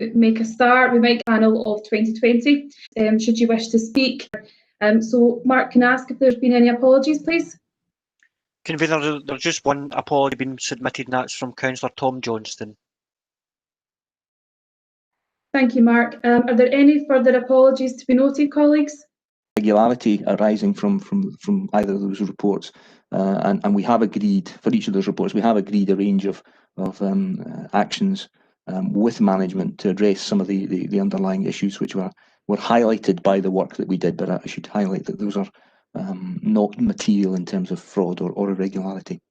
make a start. We might panel of 2020, should you wish to speak. So, Mark, can I ask if there's been any apologies, please? Convener, there's just one apology been submitted, and that's from Councillor Tom Johnston. Thank you, Mark. Are there any further apologies to be noted, colleagues? Regularity arising from either of those reports, and we have agreed for each of those reports. We have agreed a range of actions with management to address some of the underlying issues which were highlighted by the work that we did. But I should highlight that those are not material in terms of fraud or irregularity.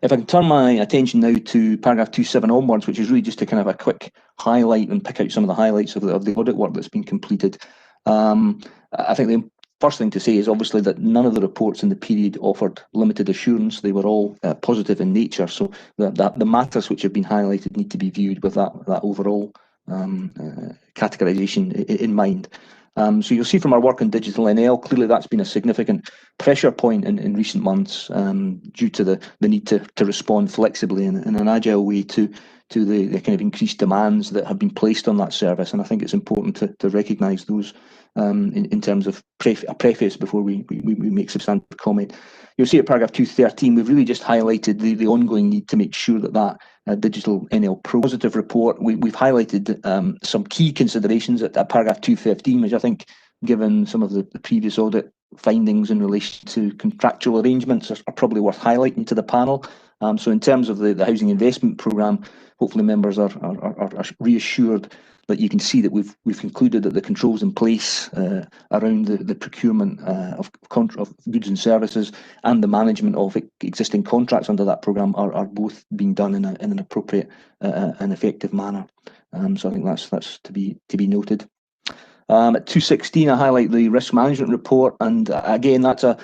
If I can turn my attention now to paragraph 2.7 onwards, which is really just to kind of a quick highlight and pick out some of the highlights of the audit work that's been completed. I think the first thing to say is obviously that none of the reports in the period offered limited assurance. They were all positive in nature, so the matters which have been highlighted need to be viewed with that overall categorisation in mind. So you'll see from our work on digital NL, clearly that's been a significant pressure point in recent months due to the need to respond flexibly in an agile way to the kind of increased demands that have been placed on that service. And I think it's important to recognise those in terms of a preface before we make substantive comment. You'll see at paragraph 2.13, we've really just highlighted the ongoing need to make sure that digital NL positive report. We've highlighted some key considerations at paragraph 2.15, which I think, given some of the previous audit findings in relation to contractual arrangements, are probably worth highlighting to the panel. So in terms of the housing investment programme, hopefully members are reassured that you can see that we've concluded that the controls in place around the procurement of goods and services and the management of existing contracts under that programme are both being done in an appropriate and effective manner. So I think that's to be noted. At 2.16, I highlight the risk management report, and again, that's a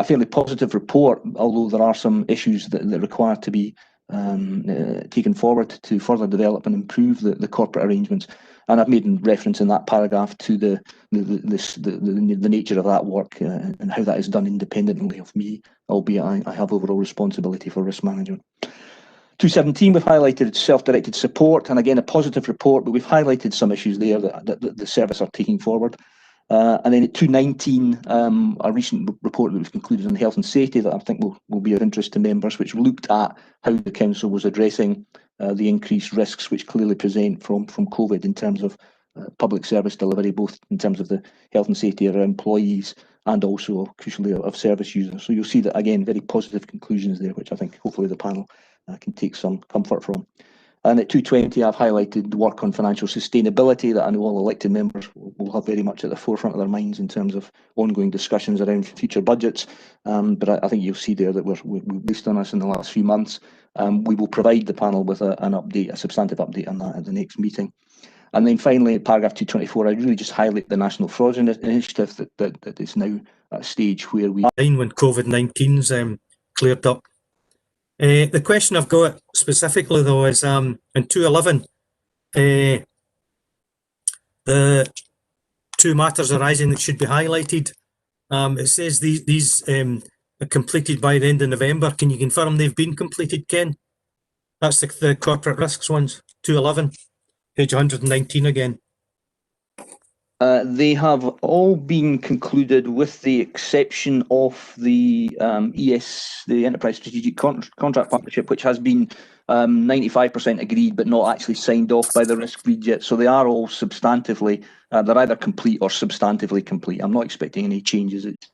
fairly positive report, although there are some issues that require to be taken forward to further develop and improve the corporate arrangements. And I've made reference in that paragraph to the nature of that work and how that is done independently of me, albeit I have overall responsibility for risk management. 2.17, we've highlighted self-directed support, and again a positive report, but we've highlighted some issues there that the service are taking forward. And then at 2.19, a recent report that was concluded on health and safety that I think will be of interest to members, which looked at how the council was addressing the increased risks which clearly present from COVID in terms of public service delivery, both in terms of the health and safety of our employees and also crucially of service users. So you'll see that again, very positive conclusions there, which I think hopefully the panel can take some comfort from. And at 2.20, I've highlighted the work on financial sustainability that I know all elected members will have very much at the forefront of their minds in terms of ongoing discussions around future budgets. But I think you'll see there that we've based on us in the last few months. We will provide the panel with an update, a substantive update on that at the next meeting. And then finally, at paragraph 2.24, I really just highlight the National Fraud Initiative that is now at a stage where we... When COVID-19's cleared up. The question I've got specifically though is in 2.11, the two matters arising that should be highlighted. It says these are completed by the end of November. Can you confirm they've been completed, Ken? That's the corporate risks ones, 2.11, page 119 again. They have all been concluded with the exception of the the Enterprise Strategic Contract Partnership, which has been 95% agreed but not actually signed off by the risk lead yet. So they are all substantively, they're either complete or substantively complete. I'm not expecting any changes. It's